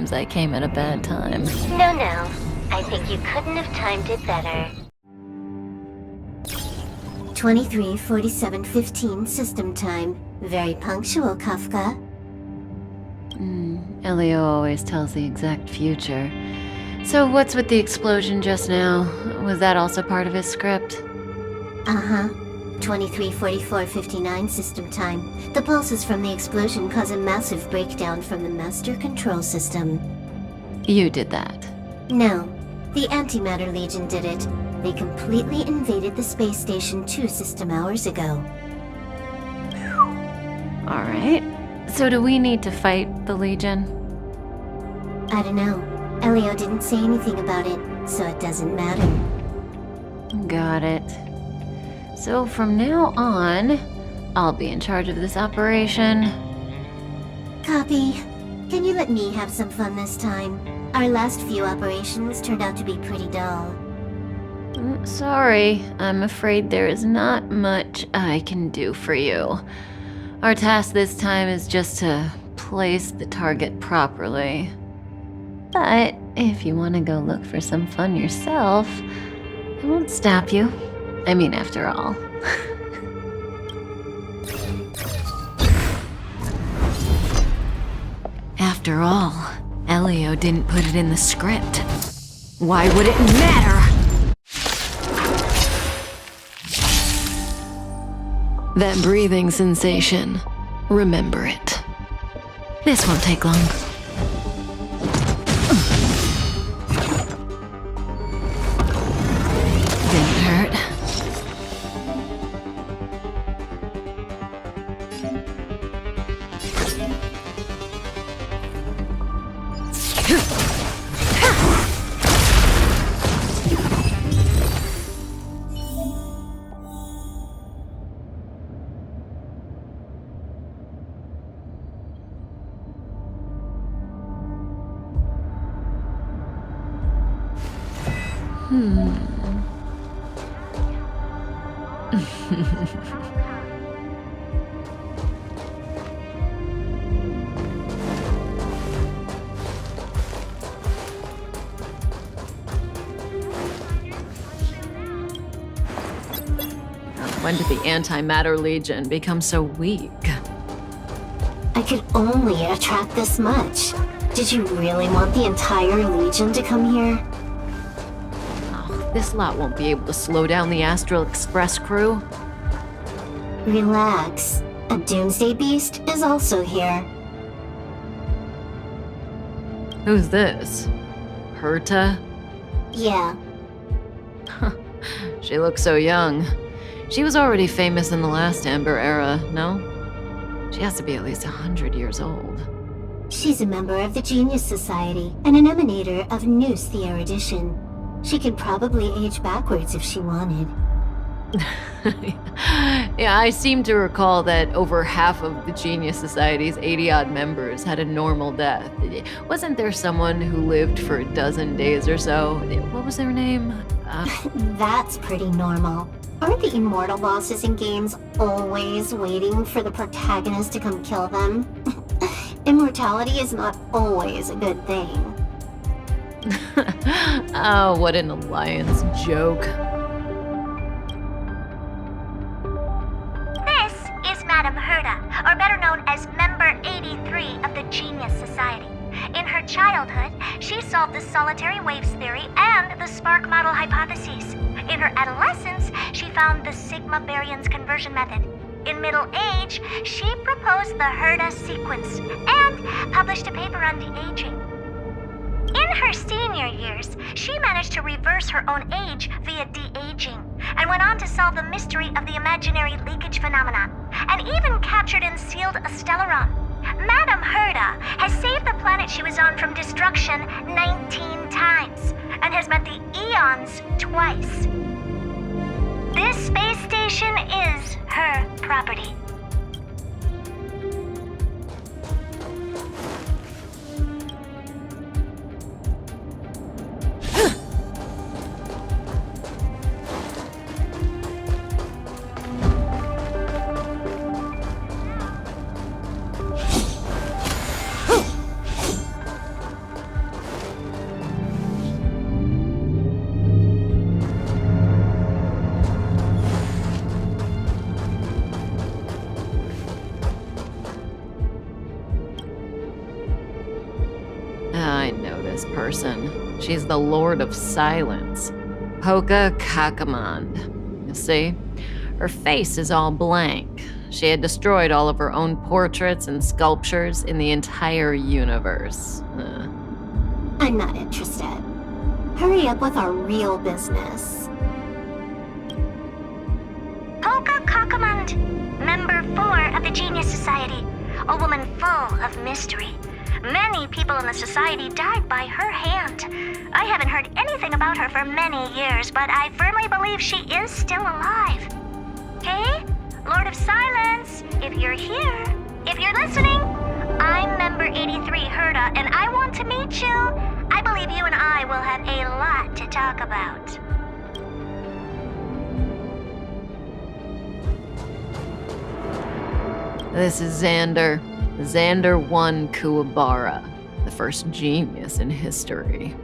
Seems I came at a bad time. No. I think you couldn't have timed it better. 23:47:15 system time. Very punctual, Kafka. Elio always tells the exact future. So what's with the explosion just now? Was that also part of his script? Uh-huh. 23:44:59 system time. The pulses from the explosion cause a massive breakdown from the master control system. You did that. No. The Antimatter Legion did it. They completely invaded the space station 2 system hours ago. Alright. So do we need to fight the Legion? I don't know. Elio didn't say anything about it, so it doesn't matter. Got it. So from now on, I'll be in charge of this operation. Copy. Can you let me have some fun this time? Our last few operations turned out to be pretty dull. Sorry, I'm afraid there is not much I can do for you. Our task this time is just to place the target properly. But if you want to go look for some fun yourself, I won't stop you. I mean, after all. After all, Elio didn't put it in the script. Why would it matter? That breathing sensation. Remember it. This won't take long. Didn't hurt. When did the Antimatter Legion become so weak? I could only attract this much. Did you really want the entire Legion to come here? Oh, this lot won't be able to slow down the Astral Express crew. Relax. A Doomsday Beast is also here. Who's this? Herta? Yeah. She looks so young. She was already famous in the last Amber era, no? She has to be at least 100 years old. She's a member of the Genius Society and an emanator of Noose the Erudition. She could probably age backwards if she wanted. Yeah, I seem to recall that over half of the Genius Society's 80-odd members had a normal death. Wasn't there someone who lived for a dozen days or so? What was their name? That's pretty normal. Aren't the immortal bosses in games always waiting for the protagonist to come kill them? Immortality is not always a good thing. Oh, what an alliance joke. This is Madame Herta, or better known as Member 83 of the Genius Society. In her childhood, she solved the solitary waves theory and the spark model hypotheses. In her adolescence, she found the Sigma baryons conversion method. In middle age, she proposed the Herta sequence and published a paper on de-aging. In her senior years, she managed to reverse her own age via de-aging, and went on to solve the mystery of the imaginary leakage phenomenon, and even captured and sealed a Stellaron. Madame Herta has saved the planet she was on from destruction 19 times, and has met the Eons twice. This space station is her property. person. She's the Lord of Silence. Hoka Kakamand. You see? Her face is all blank. She had destroyed all of her own portraits and sculptures in the entire universe. I'm not interested. Hurry up with our real business. Polka Kakamand, member 4 of the Genius Society, a woman full of mystery. Many people in the society died by her hand. I haven't heard anything about her for many years, but I firmly believe she is still alive. Hey, Lord of Silence, if you're here, if you're listening, I'm member 83 Herda, and I want to meet you. I believe you and I will have a lot to talk about. This is Xander. Xander 1 Kuwabara, the first genius in history.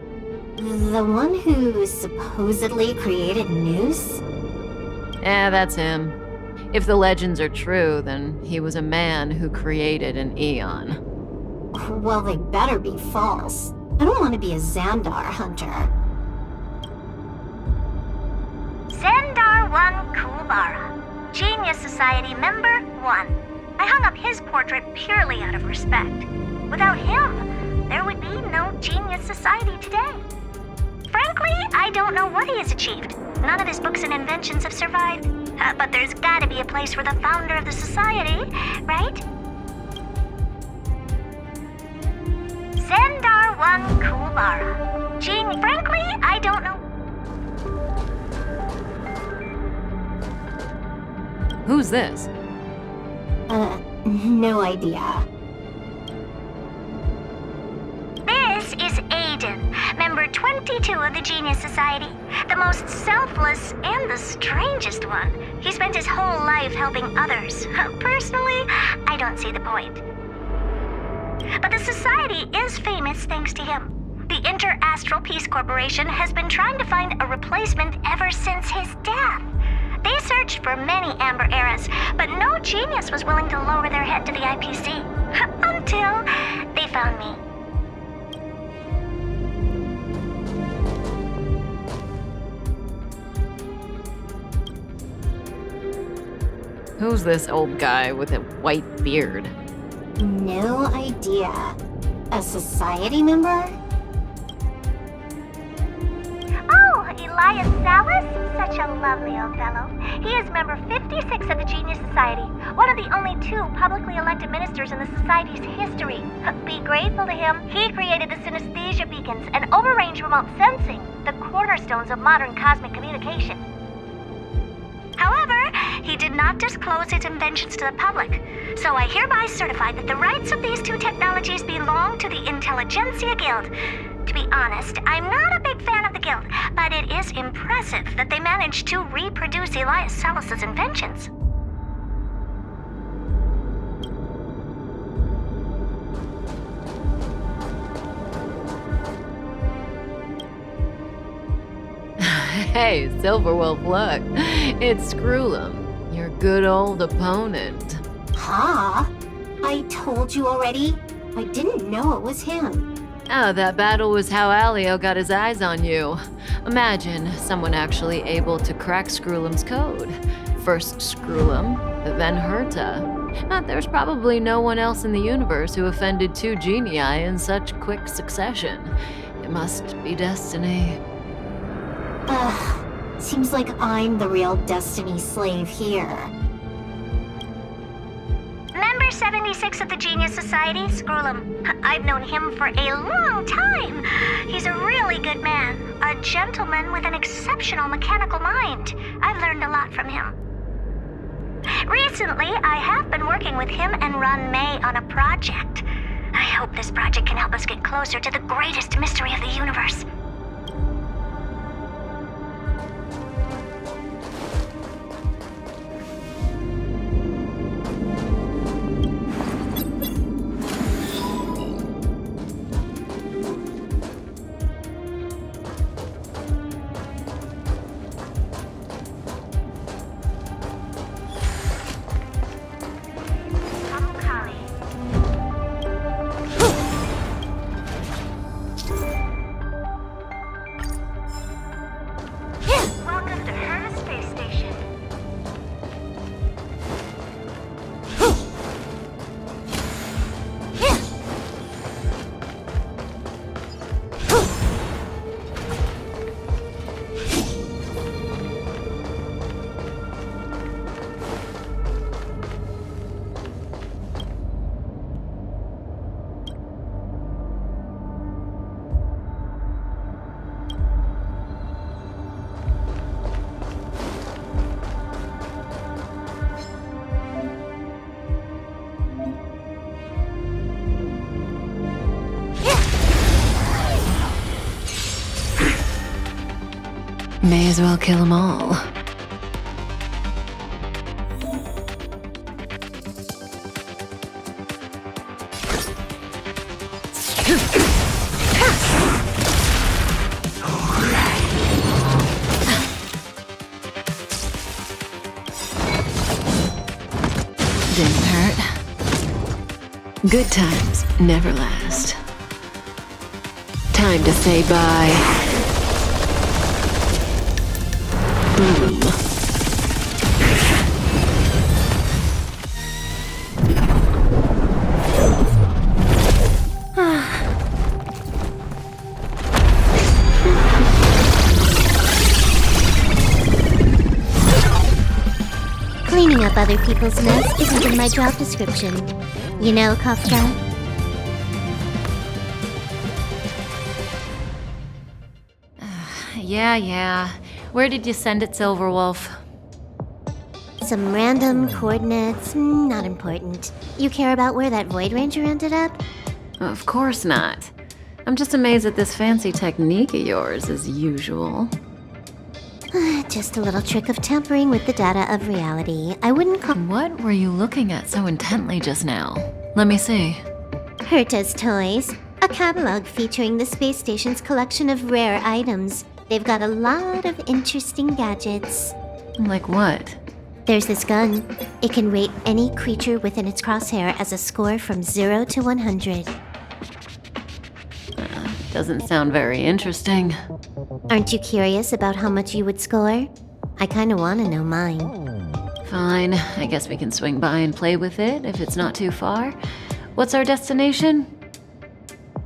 The one who supposedly created Noose? Yeah, that's him. If the legends are true, then he was a man who created an eon. Well, they better be false. I don't want to be a Xandar hunter. Xandar 1 Kuwabara, Genius Society member 1. I hung up his portrait purely out of respect. Without him, there would be no Genius Society today. Frankly, I don't know what he has achieved. None of his books and inventions have survived. But there's gotta be a place for the founder of the society, right? Xandar 1 Kuwabara. Frankly, I don't know. Who's this? No idea. This is Aiden, member 22 of the Genius Society. The most selfless and the strangest one. He spent his whole life helping others. Personally, I don't see the point. But the Society is famous thanks to him. The Inter-Astral Peace Corporation has been trying to find a replacement ever since his death. They searched for many Amber Eras, but no genius was willing to lower their head to the IPC. Until they found me. Who's this old guy with a white beard? No idea. A society member? Oh, Elias Salas? Such a lovely old fellow. He is member 56 of the Genius Society, one of the only 2 publicly elected ministers in the Society's history. Be grateful to him. He created the synesthesia beacons and overrange remote sensing, the cornerstones of modern cosmic communication. However, he did not disclose his inventions to the public, so I hereby certify that the rights of these 2 technologies belong to the Intelligentsia Guild. To be honest, I'm not a big fan of the Guild, but it is impressive that they managed to reproduce Elias Salas's inventions. Hey, Silverwolf, look. It's Screwlum, your good old opponent. Huh? I told you already. I didn't know it was him. Oh, that battle was how Alio got his eyes on you. Imagine someone actually able to crack Screwlum's code. First Screwlum, then Herta. There's probably no one else in the universe who offended 2 genii in such quick succession. It must be destiny. Seems like I'm the real destiny slave here. Member 76 of the Genius Society, Screwlum. I've known him for a long time. He's a really good man, a gentleman with an exceptional mechanical mind. I've learned a lot from him. Recently, I have been working with him and Ron May on a project. I hope this project can help us get closer to the greatest mystery of the universe. as well kill them all. Didn't hurt. Good times never last. Time to say bye. Boom. Cleaning up other people's mess isn't in my job description. You know, Kafka? Yeah. Where did you send it, Silverwolf? Some random coordinates, not important. You care about where that Void Ranger ended up? Of course not. I'm just amazed at this fancy technique of yours, as usual. Just a little trick of tampering with the data of reality. I wouldn't call What were you looking at so intently just now? Let me see. Herta's Toys, a catalog featuring the space station's collection of rare items. They've got a lot of interesting gadgets. Like what? There's this gun. It can rate any creature within its crosshair as a score from 0 to 100. Doesn't sound very interesting. Aren't you curious about how much you would score? I kinda wanna know mine. Fine, I guess we can swing by and play with it if it's not too far. What's our destination?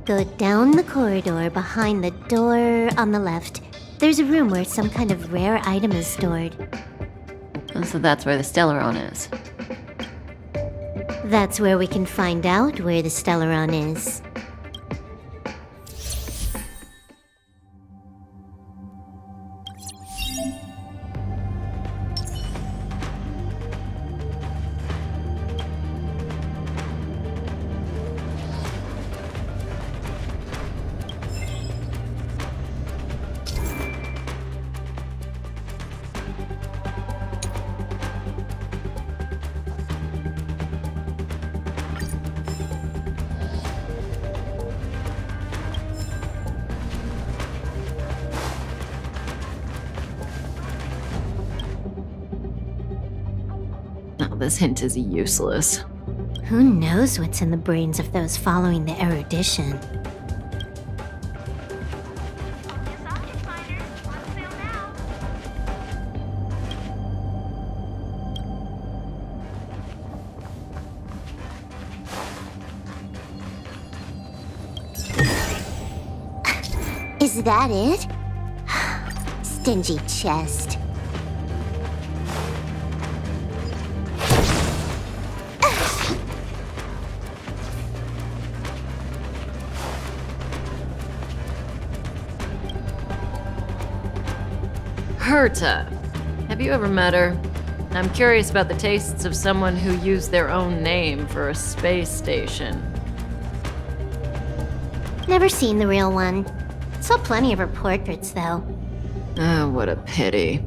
Go down the corridor behind the door on the left. There's a room where some kind of rare item is stored. So that's where the Stellaron is. That's where we can find out where the Stellaron is. Now this hint is useless. Who knows what's in the brains of those following the erudition? Is that it? Stingy chest. Herta. Have you ever met her? I'm curious about the tastes of someone who used their own name for a space station. Never seen the real one. Saw plenty of her portraits, though. Oh, what a pity.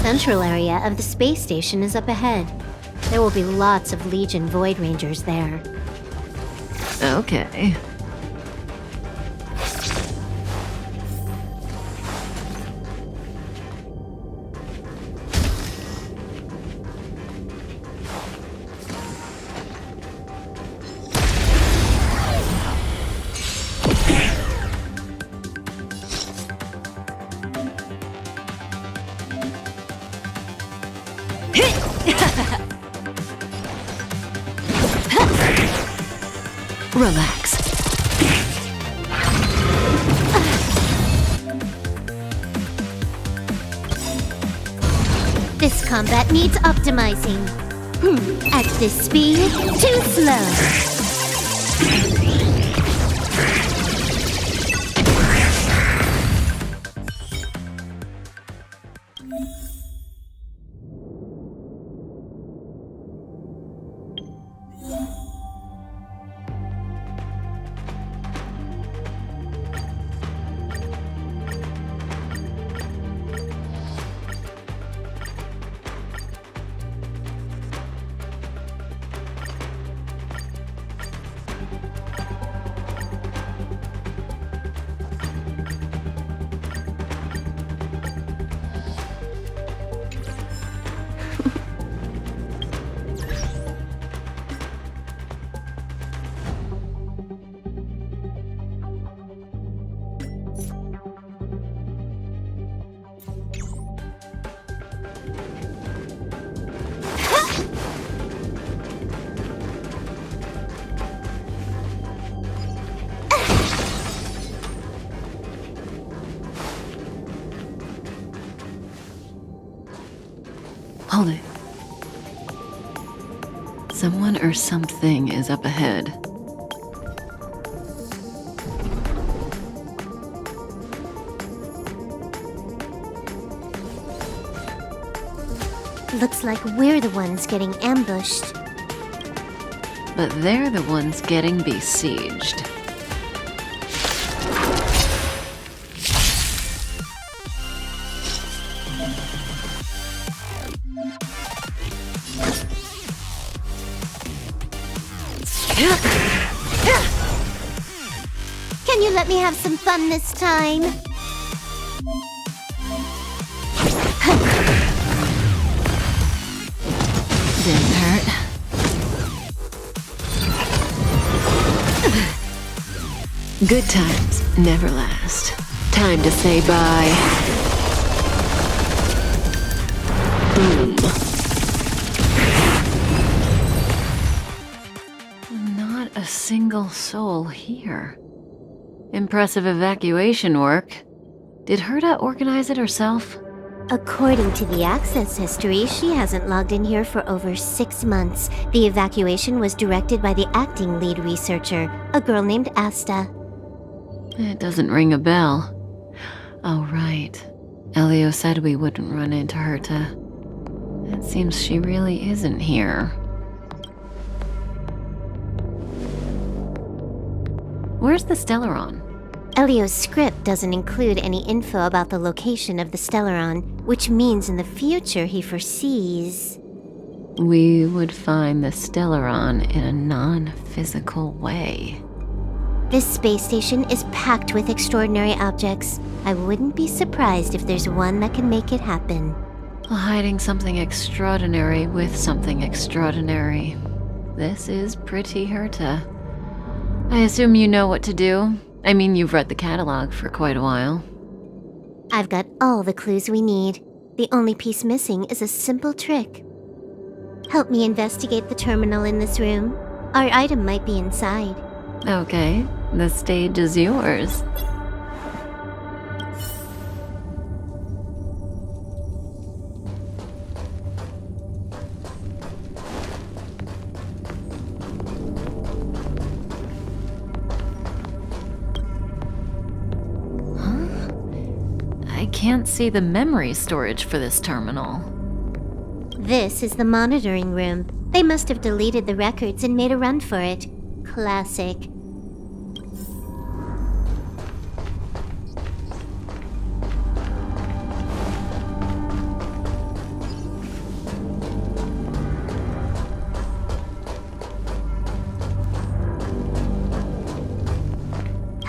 central area of the space station is up ahead. There will be lots of Legion Void Rangers there. Okay. Relax. This combat needs optimizing. At this speed, too slow. Hold it. Someone or something is up ahead. Looks like we're the ones getting ambushed. But they're the ones getting besieged. Can you let me have some fun this time? Didn't hurt. Good times never last. Time to say bye. Boom. Not a single soul here. Impressive evacuation work. Did Herta organize it herself? According to the access history, she hasn't logged in here for over 6 months. The evacuation was directed by the acting lead researcher, a girl named Asta. It doesn't ring a bell. Oh, right. Elio said we wouldn't run into Herta. It seems she really isn't here. Where's the Stellaron? Elio's script doesn't include any info about the location of the Stellaron, which means in the future he foresees... We would find the Stellaron in a non-physical way. This space station is packed with extraordinary objects. I wouldn't be surprised if there's one that can make it happen. Hiding something extraordinary with something extraordinary. This is pretty Herta. I assume you know what to do. I mean, you've read the catalog for quite a while. I've got all the clues we need. The only piece missing is a simple trick. Help me investigate the terminal in this room. Our item might be inside. Okay, the stage is yours. I can't see the memory storage for this terminal. This is the monitoring room. They must have deleted the records and made a run for it. Classic.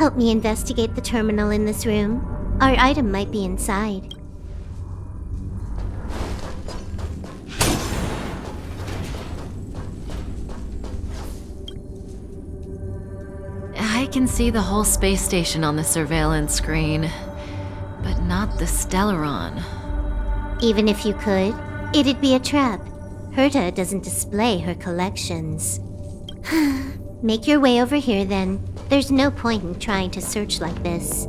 Help me investigate the terminal in this room. Our item might be inside. I can see the whole space station on the surveillance screen, but not the Stellaron. Even if you could, it'd be a trap. Herta doesn't display her collections. Make your way over here then. There's no point in trying to search like this.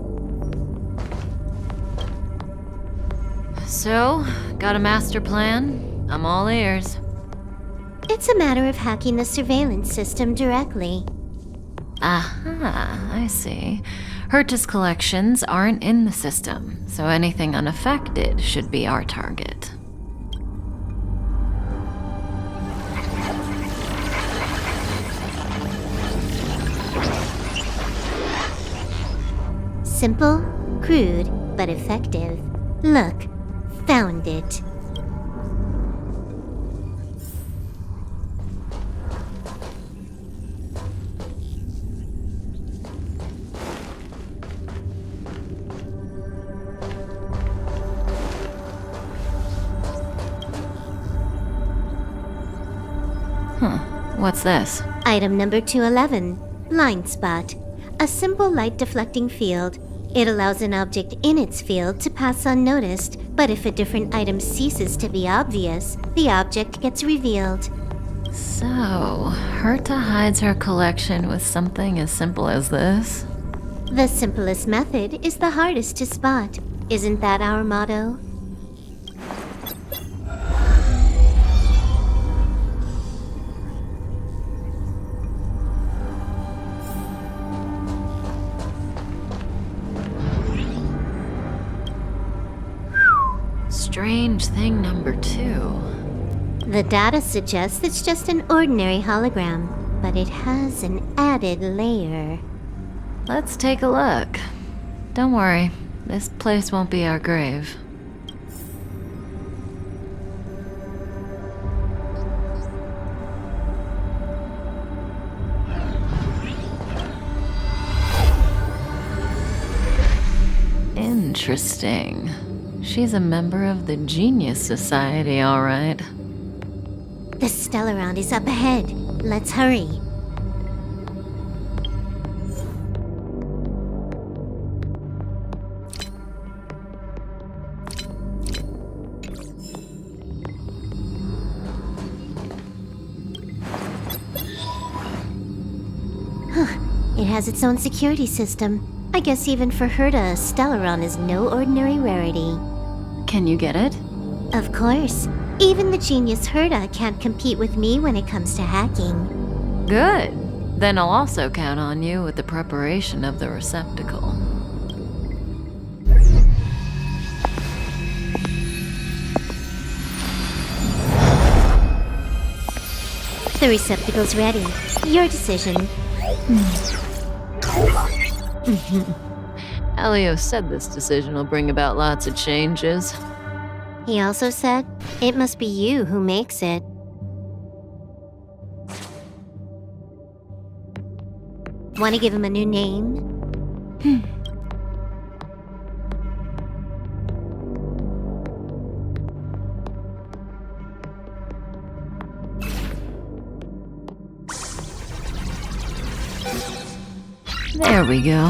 So, got a master plan? I'm all ears. It's a matter of hacking the surveillance system directly. Aha, I see. Herta's collections aren't in the system, so anything unaffected should be our target. Simple, crude, but effective. Look, found it. What's this? Item number 211, Blind Spot. A simple light deflecting field. It allows an object in its field to pass unnoticed, but if a different item ceases to be obvious, the object gets revealed. So, Herta hides her collection with something as simple as this? The simplest method is the hardest to spot. Isn't that our motto? Strange thing number 2. The data suggests it's just an ordinary hologram, but it has an added layer. Let's take a look. Don't worry, this place won't be our grave. Interesting. She's a member of the Genius Society, all right. The Stellaron is up ahead. Let's hurry. It has its own security system. I guess even for Herta, a Stellaron is no ordinary rarity. Can you get it? Of course. Even the genius Herta can't compete with me when it comes to hacking. Good. Then I'll also count on you with the preparation of the receptacle. The receptacle's ready. Your decision. Elio said this decision will bring about lots of changes. He also said, it must be you who makes it. Want to give him a new name? There we go.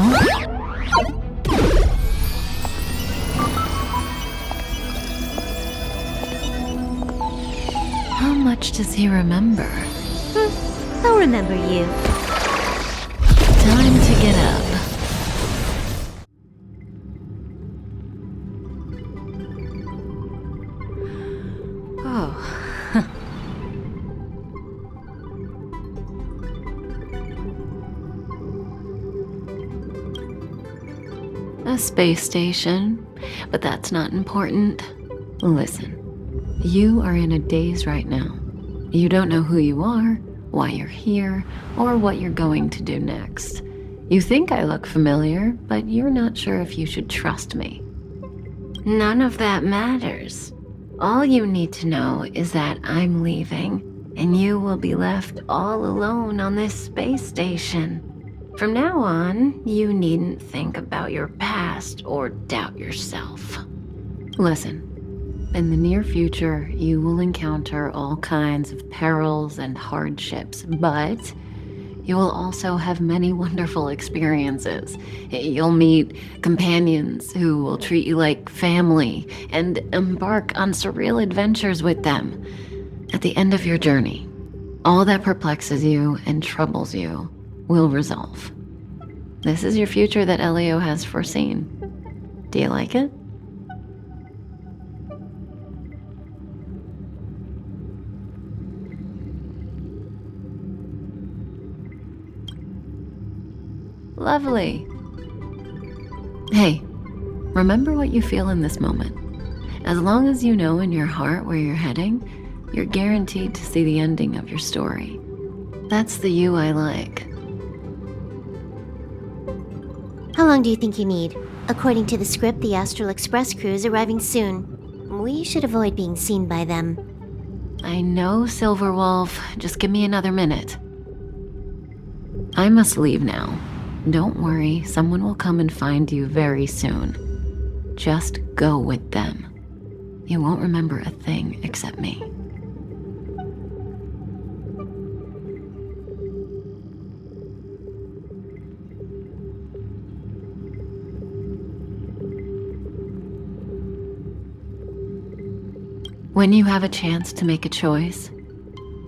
How much does he remember? I'll remember you. Time to get up. Oh. A space station, but that's not important. Listen, you are in a daze right now. You don't know who you are, why you're here, or what you're going to do next. You think I look familiar, but you're not sure if you should trust me. None of that matters. All you need to know is that I'm leaving, and you will be left all alone on this space station. From now on, you needn't think about your past or doubt yourself. Listen, in the near future, you will encounter all kinds of perils and hardships, but you will also have many wonderful experiences. You'll meet companions who will treat you like family and embark on surreal adventures with them. At the end of your journey, all that perplexes you and troubles you will resolve. This is your future that Elio has foreseen. Do you like it? Lovely. Hey, remember what you feel in this moment. As long as you know in your heart where you're heading, you're guaranteed to see the ending of your story. That's the you I like. How long do you think you need? According to the script, the Astral Express crew is arriving soon. We should avoid being seen by them. I know, Silverwolf. Just give me another minute. I must leave now. Don't worry, someone will come and find you very soon. Just go with them. You won't remember a thing except me. When you have a chance to make a choice,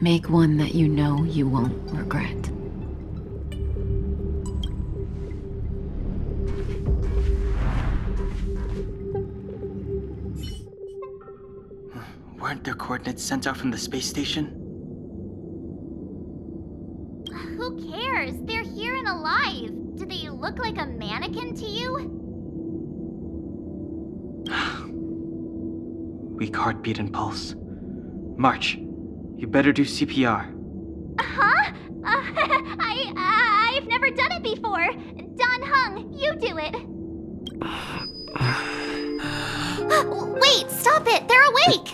make one that you know you won't regret. Weren't their coordinates sent out from the space station? Who cares? They're here and alive. Do they look like a mannequin to you? Weak heartbeat and pulse. March, you better do CPR. Huh? I've never done it before. Don Hung, you do it. Wait, stop it! They're awake!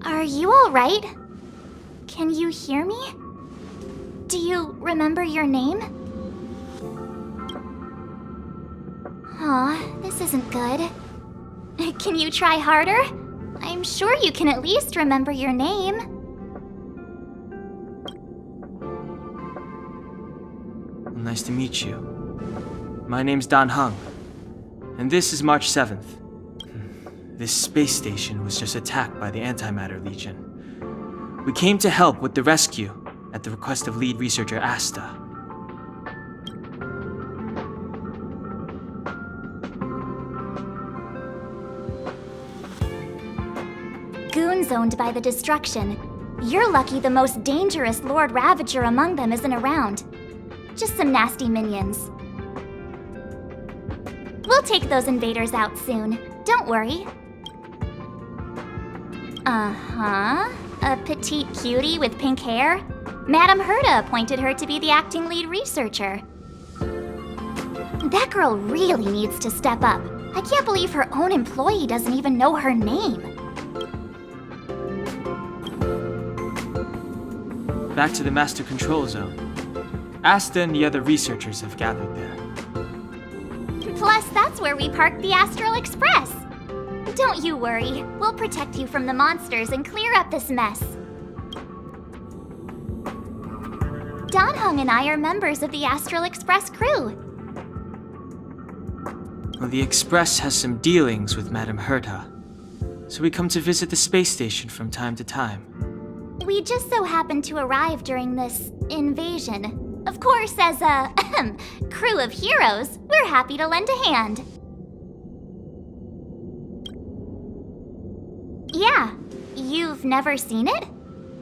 Are you alright? Can you hear me? Do you remember your name? Aw, this isn't good. Can you try harder? I'm sure you can at least remember your name. Well, nice to meet you. My name's Don Hung, and this is March 7th. This space station was just attacked by the Antimatter Legion. We came to help with the rescue at the request of lead researcher Asta. Goons owned by the destruction. You're lucky the most dangerous Lord Ravager among them isn't around. Just some nasty minions. We'll take those invaders out soon. Don't worry. Uh-huh. A petite cutie with pink hair? Madame Herta appointed her to be the acting lead researcher. That girl really needs to step up. I can't believe her own employee doesn't even know her name. Back to the Master Control Zone. Asta and the other researchers have gathered there. Plus, that's where we parked the Astral Express. Don't you worry. We'll protect you from the monsters and clear up this mess. Don Hung and I are members of the Astral Express crew. Well, the Express has some dealings with Madame Herta, so we come to visit the space station from time to time. We just so happened to arrive during this invasion. Of course, as a crew of heroes, we're happy to lend a hand. Yeah, you've never seen it?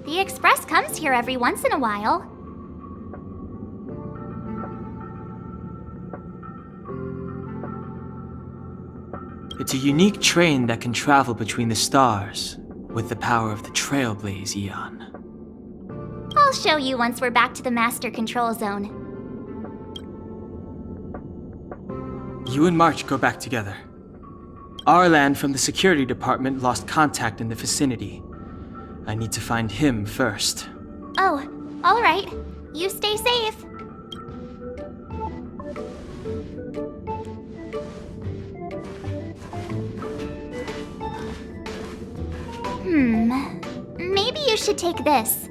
The Express comes here every once in a while. It's a unique train that can travel between the stars with the power of the Trailblaze Eon. I'll show you once we're back to the Master Control Zone. You and March go back together. Arlan from the security department lost contact in the vicinity. I need to find him first. Oh, all right. You stay safe. Maybe you should take this.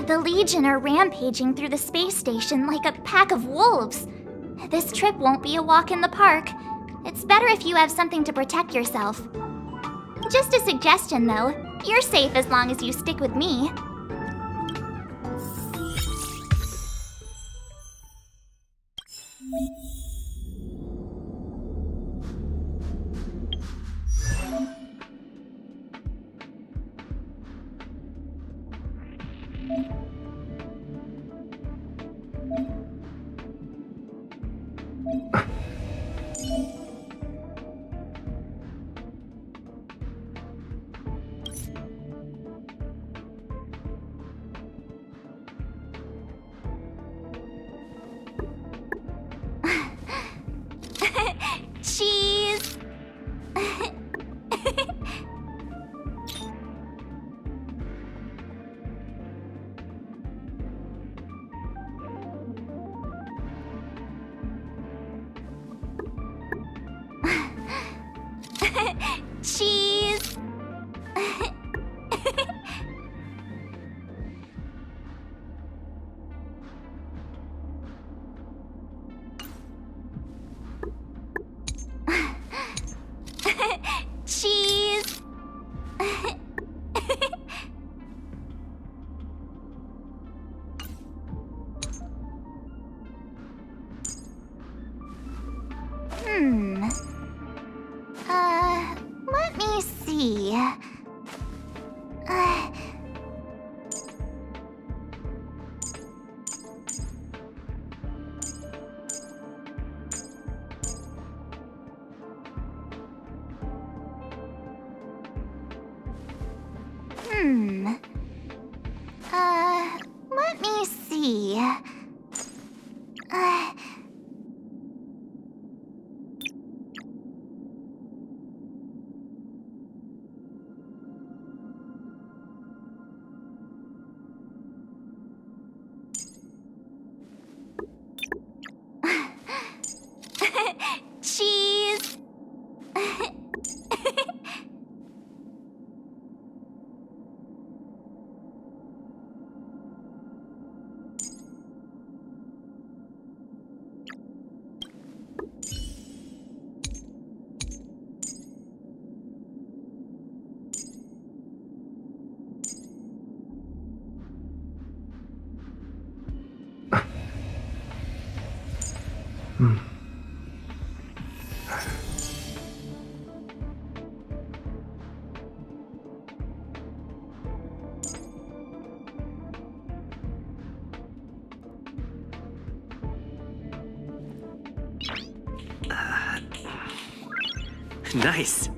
The Legion are rampaging through the space station like a pack of wolves. This trip won't be a walk in the park. It's better if you have something to protect yourself. Just a suggestion, though. You're safe as long as you stick with me. Cheese! Cheese! Cheese! Let me see. Let me see. Cheese! Nice.